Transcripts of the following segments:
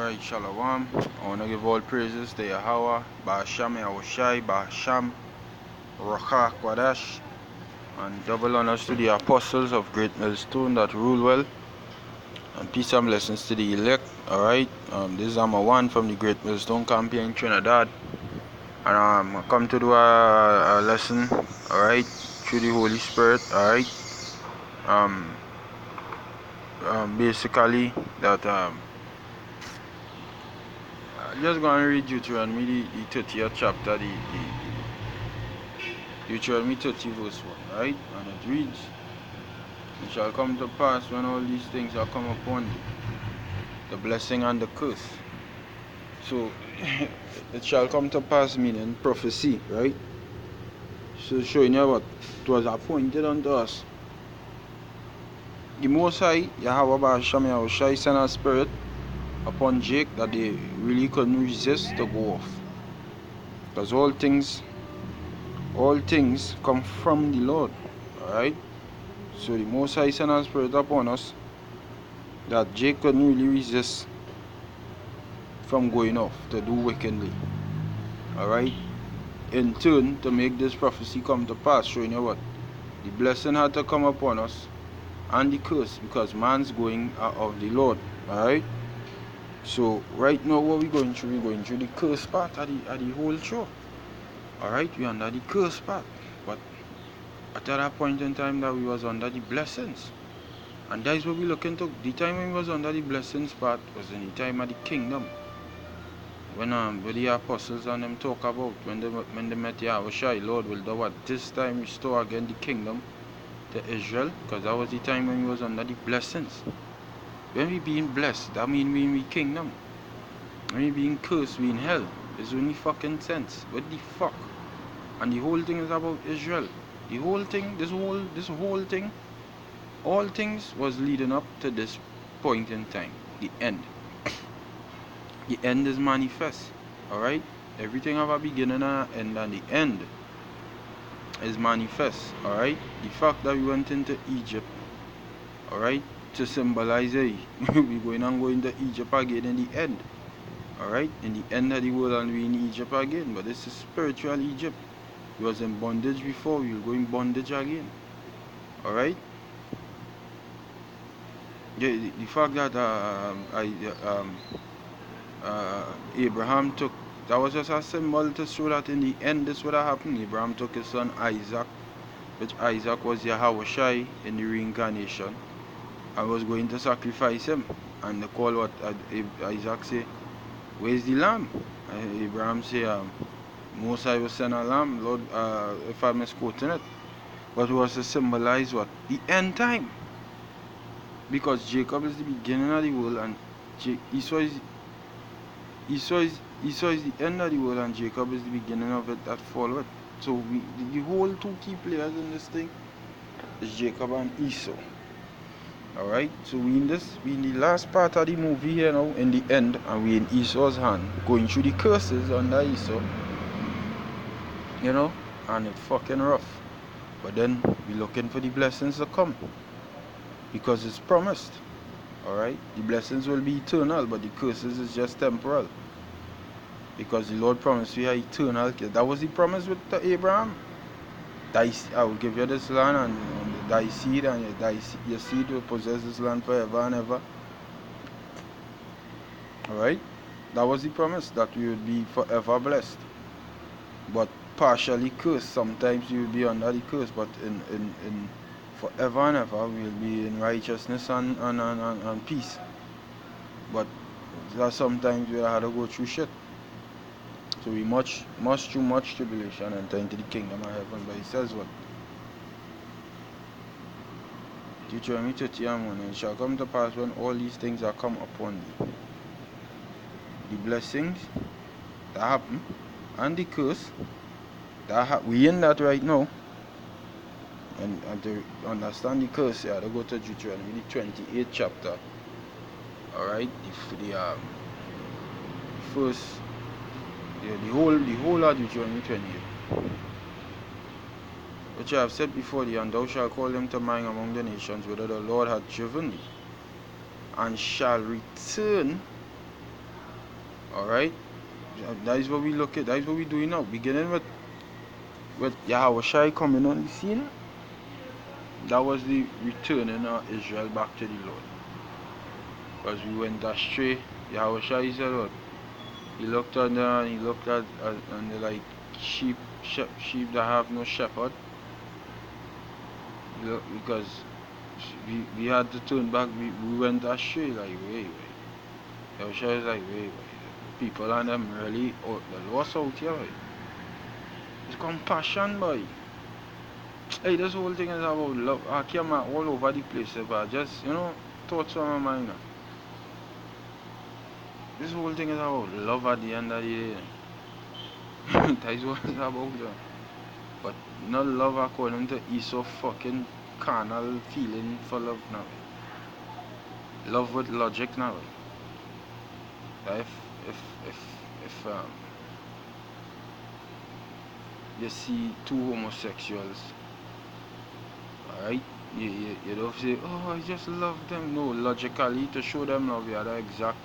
Alright, Shalom. I want to give all praises to Yahweh, Ba'asham Yahushai, Ba'asham Rakha Kwadash, and double honors to the apostles of Great Millstone that rule well, and peace and blessings to the elect. Alright, this is Amma One from the Great Millstone campaign in Trinidad, and I come to do a lesson, alright, through the Holy Spirit, alright. Basically, that I'm just going to read Deuteronomy, the 30th chapter, the Deuteronomy 30 verse 1, right? And it reads, "It shall come to pass when all these things are come upon thee, the blessing and the curse." So, it shall come to pass meaning prophecy, right? So, showing you what it was appointed unto us. The Most High, Yahweh Ba'asham Yahushai, sent a spirit upon Jake that they really couldn't resist to go off. Because all things come from the Lord, alright? So the Most High sent a spirit upon us that Jake couldn't really resist from going off to do wickedly, alright? In turn, to make this prophecy come to pass, showing you what? The blessing had to come upon us and the curse, because man's going out of the Lord, alright? So right now what we're going through the curse part of the whole show. Alright, we're under the curse part. But at that point in time that we was under the blessings. And that is what we look into. The time when we was under the blessings part was in the time of the kingdom. When the apostles and them talk about when they met Yahushua, Lord will do what? This time restore again the kingdom to Israel, because that was the time when we was under the blessings. When we being blessed, that means we in the kingdom. When we being cursed, we in hell. It's only fucking sense. What the fuck? And the whole thing is about Israel. The whole thing, this whole thing, all things was leading up to this point in time. The end. The end is manifest. Alright? Everything have a beginning and an end, and the end is manifest. Alright? The fact that we went into Egypt, alright, to symbolize it, we're going to Egypt again in the end. Alright? In the end of the world, and we're in Egypt again. But this is spiritual Egypt. We was in bondage before, we will go in bondage again. Alright? The fact that Abraham took, that was just a symbol to show that in the end this would have happened. Abraham took his son Isaac, which Isaac was Yahushai in the reincarnation, and was going to sacrifice him. And the call what Isaac say, "Where's the lamb?" Abraham say, "Most I will send a lamb, Lord," if I'm misquoting it. But it was to symbolize what? The end time. Because Jacob is the beginning of the world, and Esau is the end of the world, and Jacob is the beginning of it that followed. So the whole two key players in this thing is Jacob and Esau. Alright, so we in the last part of the movie here now, in the end, and we in Esau's hand, going through the curses under Esau, you know, and it's fucking rough. But then we looking for the blessings to come, because it's promised. Alright, the blessings will be eternal, but the curses is just temporal, because the Lord promised we are eternal. That was the promise with Abraham. I will give you this land, and thy seed, and your seed will possess this land forever and ever. Alright? That was the promise, that we would be forever blessed. But partially cursed. Sometimes you will be under the curse, but in forever and ever we will be in righteousness and peace. But sometimes we have to go through shit. So we must through much tribulation enter into the kingdom of heaven. But it says what? Deuteronomy 30 and 1. It shall come to pass when all these things are come upon thee, the blessings that happen and the curse that we in that right now. And to understand the curse, you have to go to Deuteronomy the 28th chapter. Alright, the first, the whole of Deuteronomy 28. Which I have said before thee, and thou shalt call them to mind among the nations, whither the Lord hath driven thee, and shall return Alright? That is what we look at. That is what we doing now. Beginning with Yahweh Shai coming on the scene. That was the returning of Israel back to the Lord. Because we went astray. Yahweh Shai said what? He looked on there and he looked at and they're like sheep that have no shepherd. Because we had to turn back. We went astray like way. Yahweh Shai is like way. People and them really the lost out here. Boy. It's compassion, boy. Hey, this whole thing is about love. I came all over the place, but just, thoughts on my mind. This whole thing is about love at the end of the day. That is what it's about, though. But not love according to Esau fucking carnal feeling for love now. Love with logic now. If you see two homosexuals, alright, you don't say, oh, I just love them. No, logically, to show them love, you have to exact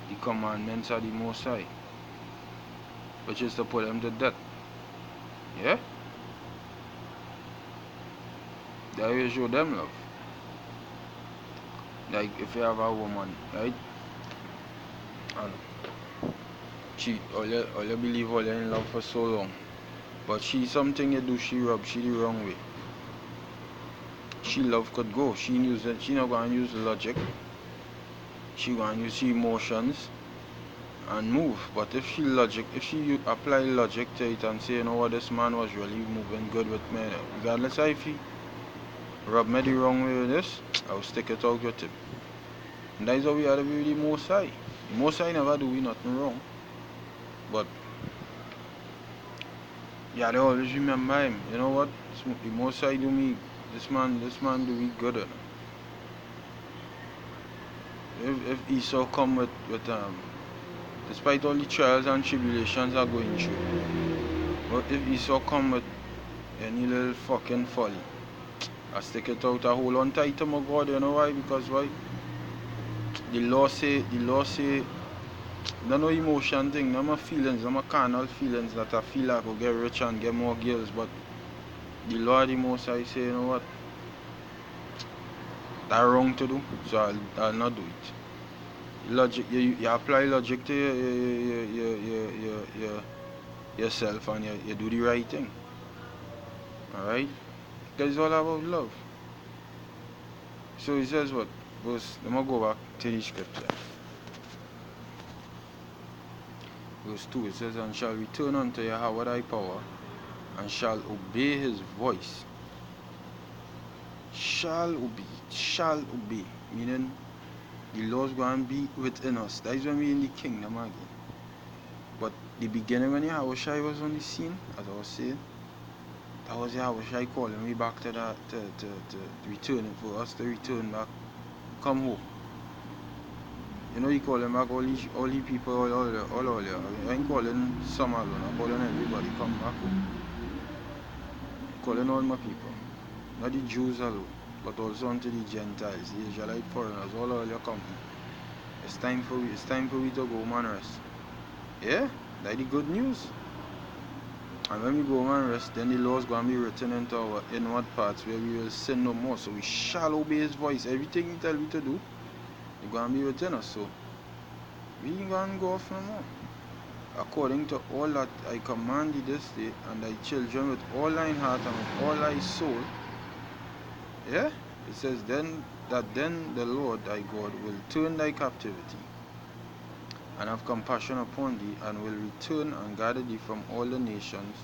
the commandments of the Most High, which is to put them to death. Yeah? That will show them love. Like if you have a woman, right? And all you believe all you're in love for so long. But she's something you do, she rub she the wrong way. She love could go. She not gonna use logic. She gonna use her emotions and move. But if she apply logic to it and say, you know what, this man was really moving good with me, regardless of if he rub me the wrong way with this, I'll stick it out with him. And that is how we are to be with the Most High. The Most High never do we nothing wrong. But yeah, they always remember him. You know what? The Most High do me, this man do me good. If Esau come with despite all the trials and tribulations are going through, but if Esau come with any little fucking folly, I stick it out, I hold on tight to my God. You know why? Because why? The law say no emotion thing, no my feelings, no my carnal feelings that I feel like I will get rich and get more girls, but the law the Most I say, you know what? That's wrong to do, so I'll not do it. Logic, you apply logic to yourself and you do the right thing. Alright? Because it's all about love. So he says what? Verse, let me go back to the scripture. Verse 2, it says, and shall return unto Yahweh thy power, and shall obey his voice. Shall obey, meaning the laws going to be within us. That is when we in the kingdom again. But the beginning when Yahweh Shai was on the scene, as I was saying, that was Yahweh Shai calling me back to that, to return, for us to return back, come home. You know, he calling back all the people, all. I ain't calling some alone, I'm calling everybody, come back home. Calling all my people, not the Jews alone, but also unto the Gentiles, the Israelite foreigners, all your company. It's time for we to go man rest. Yeah, that's the good news. And when we go man rest, then the law is going to be written into our inward parts where we will sin no more. So we shall obey his voice. Everything he tell me to do, it's going to be within us. So we ain't going to go off no more. According to all that I command thee this day, and thy children with all thine heart and with all thy soul. Yeah? It says then the Lord thy God will turn thy captivity and have compassion upon thee, and will return and gather thee from all the nations,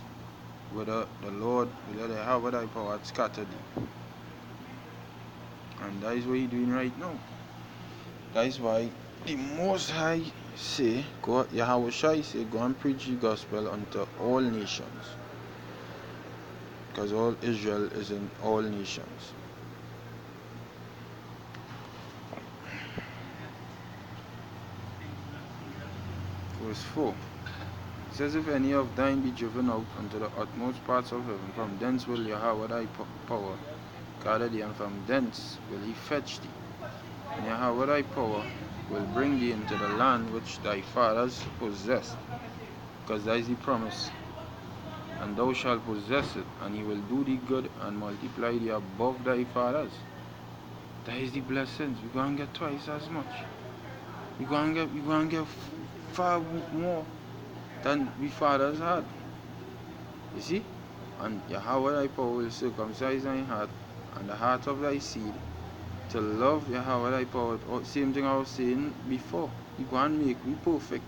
whether the Lord, whether they have thy power, scatter thee. And that is what he's doing right now. That is why the Most High say, Yahweh Shai say, go and preach the gospel unto all nations. Because all Israel is in all nations. Verse 4. It says, if any of thine be driven out unto the utmost parts of heaven, from thence will Yahweh thy power gather thee, and from thence will he fetch thee. And Yahweh thy power will bring bring thee into the land which thy fathers possessed, because that is the promise. And thou shalt possess it, and he will do thee good and multiply thee above thy fathers. That is the blessings. We're going to get twice as much. We're going to get far more than we fathers had. You see? And Yahweh thy power will circumcise thy heart and the heart of thy seed to love Yahweh thy power. Same thing I was saying before. You go and make me perfect.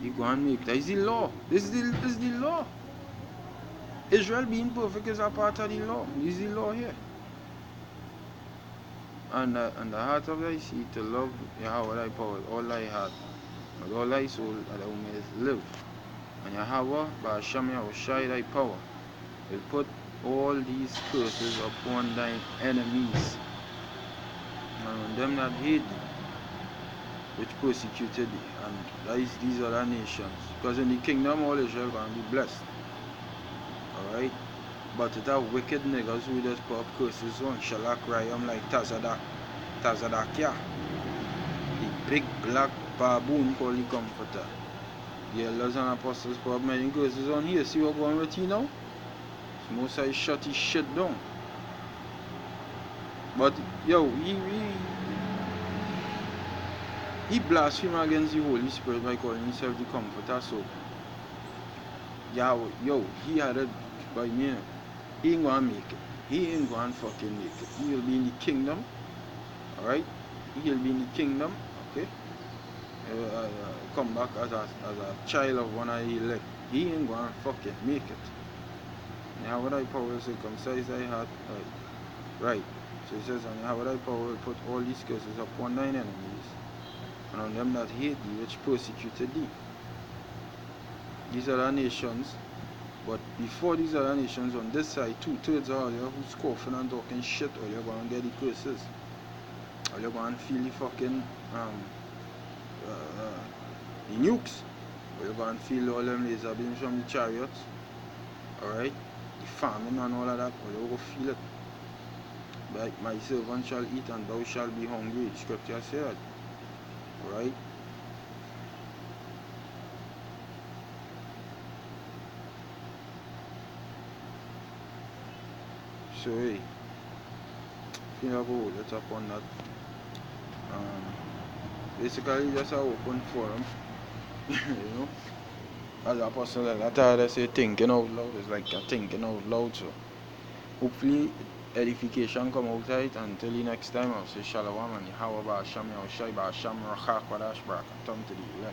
You go and make. That is the law. This is the law. Israel being perfect is a part of the law. This is the law here. And the heart of thy seed to love Yahweh thy power with all thy heart, with all thy soul, that thou mayest live. And Yahweh, by Hashem Yahushai thy power, will put all these curses upon thine enemies, and on them that hate thee, which persecuted thee, and these other nations. Because in the kingdom all Israel going to be blessed. Alright? But it have wicked niggas who just put up curses on Shalak Rayam like Tazadakia, the big black baboon called the comforter. The elders and apostles put up many curses on here. See what going with you now? Mosai shut his shit down. But yo, he blasphemed against the Holy Spirit by calling himself the comforter. So yo, he had it by me. He ain't gonna make it. He ain't gonna fucking make it. He'll be in the kingdom. Alright? He'll be in the kingdom. Okay? Come back as a child of one of the elect. He ain't gonna fucking make it. Now what I power circumcise thy heart. Right. So it says, and Yahweh thy power will put all these curses upon thine enemies, and on them that hate thee, which persecuted thee. These other nations, but before these other nations on this side, 2/3 of all you who's scoffing and talking shit, or you're going to get the curses. Or you're going to feel the fucking the nukes. Or you're going to feel all them laser beams from the chariots. Alright? The famine and all of that, or you're going to feel it. But my servant shall eat and thou shalt be hungry. Scripture said. Alright? So hey, if you have a whole lot upon that, basically just an open forum. You know, as a person that I say thinking out loud, it's like a thinking out loud. So hopefully edification come out of it. Until the next time, I'll say Shalom and Yahweh Ba'asham Yahushai Ba'asham Rachak Wadash Barak. Come to the